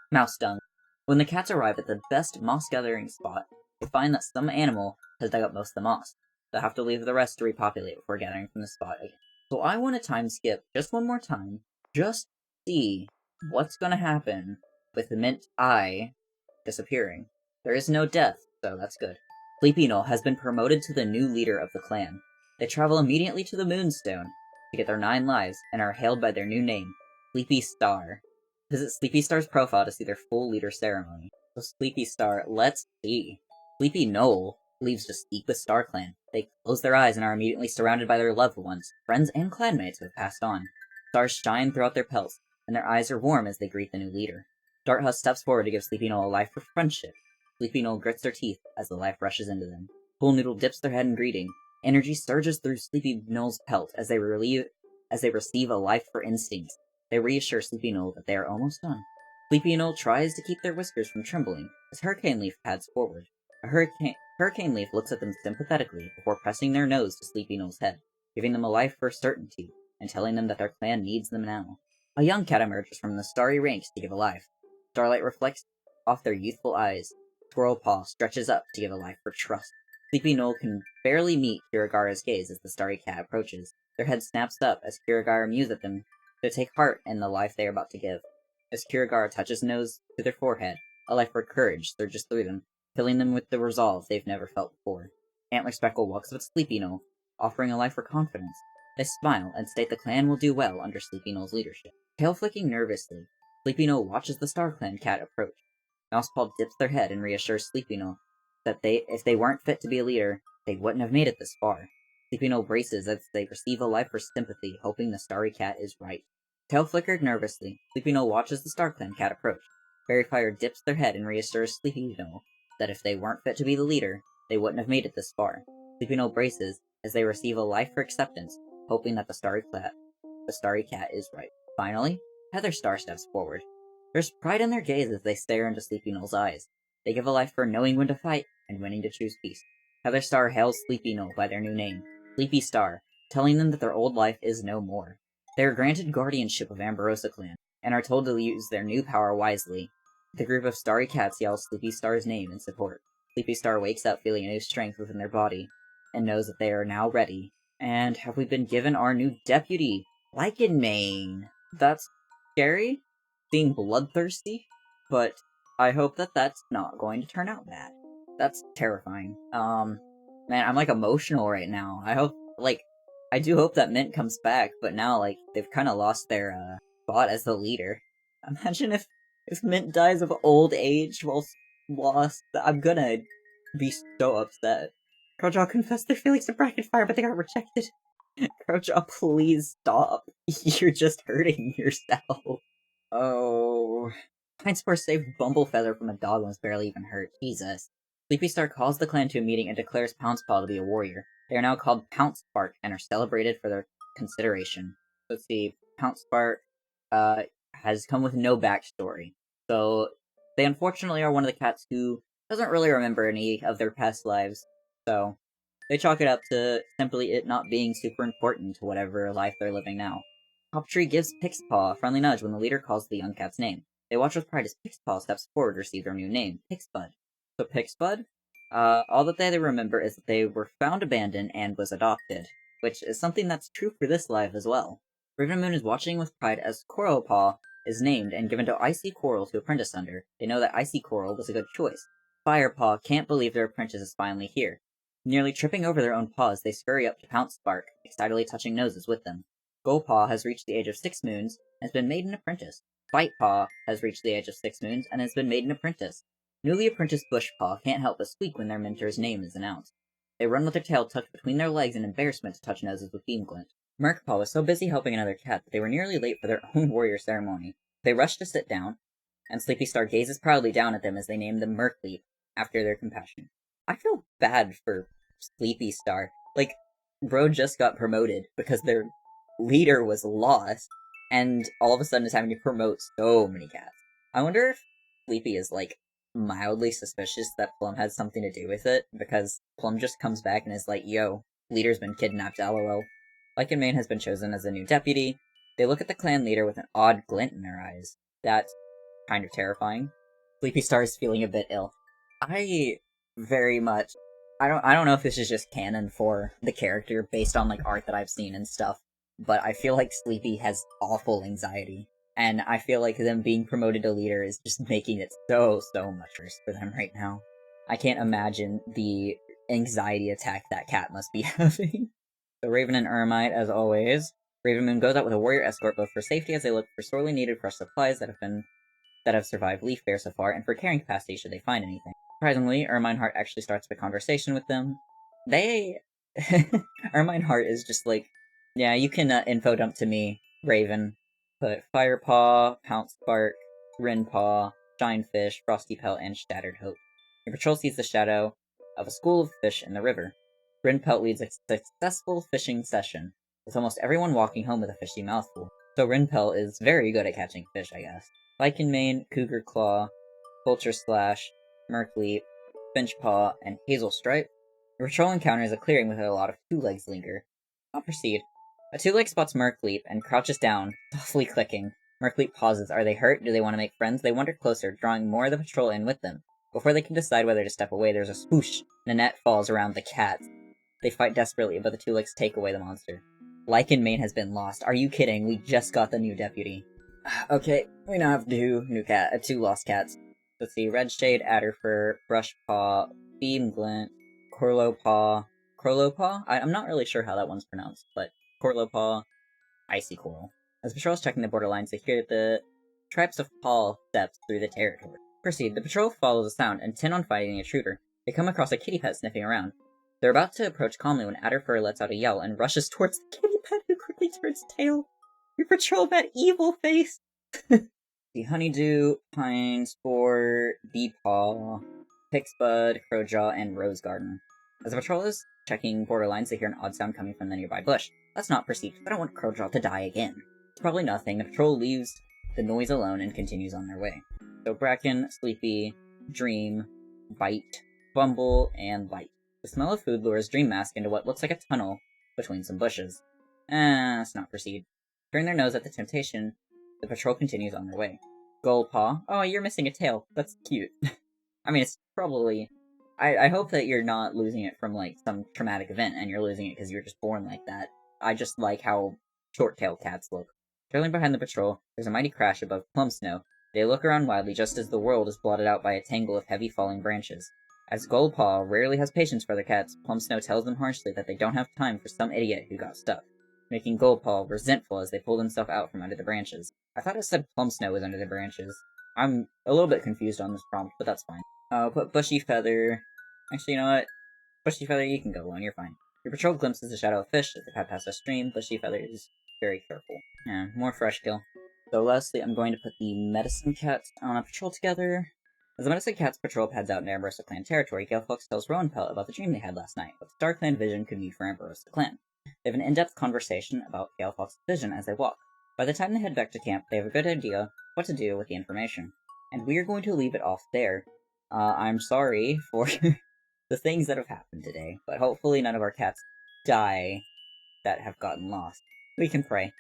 Mouse dung. When the cats arrive at the best moss-gathering spot, they find that some animal has dug up most of the moss. They'll have to leave the rest to repopulate before gathering from the spot again. So I want to time skip just one more time, just see what's going to happen with the Mint Eye disappearing. There is no death, so that's good. Sleepy Knoll has been promoted to the new leader of the clan. They travel immediately to the Moonstone to get their 9 lives and are hailed by their new name, Sleepy Star. Visit Sleepy Star's profile to see their full leader ceremony. So Sleepy Star, let's see. Sleepy Knoll leaves to speak with StarClan. They close their eyes and are immediately surrounded by their loved ones, friends and clanmates who have passed on. Stars shine throughout their pelts, and their eyes are warm as they greet the new leader. Darthuss steps forward to give Sleepy Knoll a life for friendship. Sleepy Knoll grits their teeth as the life rushes into them. Pool Noodle dips their head in greeting. Energy surges through Sleepy Knoll's pelt as they receive a life for instincts. They reassure Sleepy Knoll that they are almost done. Sleepy Knoll tries to keep their whiskers from trembling as Hurricane Leaf pads forward. Hurricane Leaf looks at them sympathetically before pressing their nose to Sleepy Knoll's head, giving them a life for certainty and telling them that their clan needs them now. A young cat emerges from the starry ranks to give a life. Starlight reflects off their youthful eyes. Squirrel Paw stretches up to give a life for trust. Sleepy Knoll can barely meet Kirigara's gaze as the starry cat approaches. Their head snaps up as Kirigara mews at them to take heart in the life they are about to give. As Kirigara touches nose to their forehead, a life for courage surges through them, filling them with the resolve they've never felt before. Antler Speckle walks with Sleepy Knoll, offering a life for confidence. They smile and state the clan will do well under Sleepy Knoll's leadership. Tail flicking nervously, Sleepy Knoll watches the Star Clan cat approach. Mousepaw dips their head and reassures Sleepy Knoll that if they weren't fit to be a leader, they wouldn't have made it this far. Sleepy Knoll braces as they receive a life for sympathy, hoping the starry cat is right. Tail flickered nervously. Sleepy Knoll watches the Star Clan cat approach. Fairyfire dips their head and reassures Sleepy Knoll that if they weren't fit to be the leader, they wouldn't have made it this far. Sleepy Knoll braces as they receive a life for acceptance, hoping that the starry cat is right. Finally, Heather Star steps forward. There's pride in their gaze as they stare into Sleepy Knoll's eyes. They give a life for knowing when to fight and winning to choose peace. Heather Star hails Sleepy Knoll by their new name, Sleepy Star, telling them that their old life is no more. They are granted guardianship of Amberosa Clan, and are told to use their new power wisely. The group of starry cats yells Sleepy Star's name in support. Sleepy Star wakes up feeling a new strength within their body, and knows that they are now ready. And have we been given our new deputy, Lycanmane? That's scary, being bloodthirsty, but I hope that that's not going to turn out bad. That's terrifying. Man, I'm like emotional right now. I do hope that Mint comes back, but now like they've kind of lost their spot as the leader. Imagine if Mint dies of old age while lost. I'm gonna be so upset. Crojaw confessed their feelings to Bracket Fire, but they got rejected. Crojaw, please stop. You're just hurting yourself. Oh. Pinespore saved Bumblefeather from a dog and was barely even hurt. Jesus. Sleepy Star calls the clan to a meeting and declares Pouncepaw to be a warrior. They are now called Pouncespark and are celebrated for their consideration. Let's see. Pouncespark has come with no backstory. So they unfortunately are one of the cats who doesn't really remember any of their past lives. So they chalk it up to simply it not being super important to whatever life they're living now. Hoptree gives Pixpaw a friendly nudge when the leader calls the young cat's name. They watch with pride as Pixpaw steps forward to receive their new name, Pixbud. So Pixbud, all that they remember is that they were found abandoned and was adopted, which is something that's true for this life as well. Raven Moon is watching with pride as Coralpaw is named and given to Icy Coral to apprentice under. They know that Icy Coral was a good choice. Firepaw can't believe their apprentice is finally here. Nearly tripping over their own paws, they scurry up to Pouncespark, excitedly touching noses with them. Gullpaw has reached the age of 6 moons and has been made an apprentice. Bitepaw has reached the age of 6 moons and has been made an apprentice. Newly apprenticed Bushpaw can't help but squeak when their mentor's name is announced. They run with their tail tucked between their legs in embarrassment to touch noses with Beamglint. Merkpaw was so busy helping another cat that they were nearly late for their own warrior ceremony. They rush to sit down, and Sleepy Star gazes proudly down at them as they name them Merkleap, after their compassion. I feel bad for Sleepy Star. Like, bro just got promoted because their leader was lost, and all of a sudden is having to promote so many cats. I wonder if Sleepy is, like, mildly suspicious that Plum has something to do with it, because Plum just comes back and is like, yo, leader's been kidnapped, lol. Lycanmane has been chosen as the new deputy. They look at the clan leader with an odd glint in their eyes. That's kind of terrifying. Sleepy Star is feeling a bit ill. I very much... I don't know if this is just canon for the character based on, like, art that I've seen and stuff, but I feel like Sleepy has awful anxiety. And I feel like them being promoted to leader is just making it so much worse for them right now. I can't imagine the anxiety attack that cat must be having. So Raven and Ermite, as always. Raven Moon goes out with a warrior escort both for safety as they look for sorely needed fresh supplies that have survived Leaf Bear so far, and for carrying capacity should they find anything. Surprisingly, Ermine Heart actually starts a conversation with them. Ermine Heart is just like, yeah, you can info dump to me, Raven. But Firepaw, Pouncespark, Rinpaw, Shinefish, Frosty Pelt, and Shattered Hope. Your patrol sees the shadow of a school of fish in the river. Rinpelt leads a successful fishing session, with almost everyone walking home with a fishy mouthful. So Rinpelt is very good at catching fish, I guess. Lycanmane, Cougar Claw, Vulture Slash, Merkleap, Finchpaw, and Hazel Stripe. Your patrol encounters a clearing with a lot of two-legs linger. I'll proceed. A two-leg spots Merkleap and crouches down, softly clicking. Merkleap pauses. Are they hurt? Do they want to make friends? They wander closer, drawing more of the patrol in with them. Before they can decide whether to step away, there's a swoosh, and a net falls around the cats. They fight desperately, but the two legs take away the monster. Lycanmane has been lost. Are you kidding? We just got the new deputy. Okay, we now have two lost cats. Let's see, Redshade, Adderfur, Brushpaw, Beamglint, Corlopaw, I'm not really sure how that one's pronounced, but Corlopaw, Icy Coral. As the patrol is checking the borderlines, they hear the tribes of paw steps through the territory. Proceed. The patrol follows the sound, intent on fighting the intruder. They come across a kitty pet sniffing around. They're about to approach calmly when Adderfur lets out a yell and rushes towards the kitty pet, who quickly turns tail. Your patrol met evil face! The Honeydew, Pine Spore, Beepaw, Pixbud, Crowjaw, and Rose Garden. As the patrol is checking borderlines, they hear an odd sound coming from the nearby bush. Let's not proceed, because I don't want Crowjaw to die again. It's probably nothing. The patrol leaves the noise alone and continues on their way. So Bracken, Sleepy, Dream, Bite, Bumble, and Light. The smell of food lures Dream Mask into what looks like a tunnel between some bushes. Let's not proceed. Turning their nose at the temptation, the patrol continues on their way. Gullpaw. Oh, you're missing a tail. That's cute. I mean, it's probably... I hope that you're not losing it from, like, some traumatic event, and you're losing it because you're just born like that. I just like how short-tailed cats look. Trailing behind the patrol, there's a mighty crash above Plum Snow. They look around wildly just as the world is blotted out by a tangle of heavy falling branches. As Gullpaw rarely has patience for their cats, Plum Snow tells them harshly that they don't have time for some idiot who got stuck, making Gullpaw resentful as they pull themselves out from under the branches. I thought it said Plum Snow was under the branches. I'm a little bit confused on this prompt, but that's fine. I'll put Bushy Feather... Actually, you know what? Bushy Feather, you can go alone, you're fine. Your patrol glimpses the shadow of fish as they pass past a stream. Bushy Feather is very careful. Yeah, more fresh kill. So lastly, I'm going to put the Medicine Cats on a patrol together. As the Medicine Cats patrol pads out in Amberosa Clan territory, Gale Fox tells Rowanpelt about the dream they had last night, what Star Clan vision could mean for Amberosa Clan. They have an in-depth conversation about Gale Fox's vision as they walk. By the time they head back to camp, they have a good idea what to do with the information. And we are going to leave it off there. I'm sorry for the things that have happened today, but hopefully none of our cats die that have gotten lost. We can pray.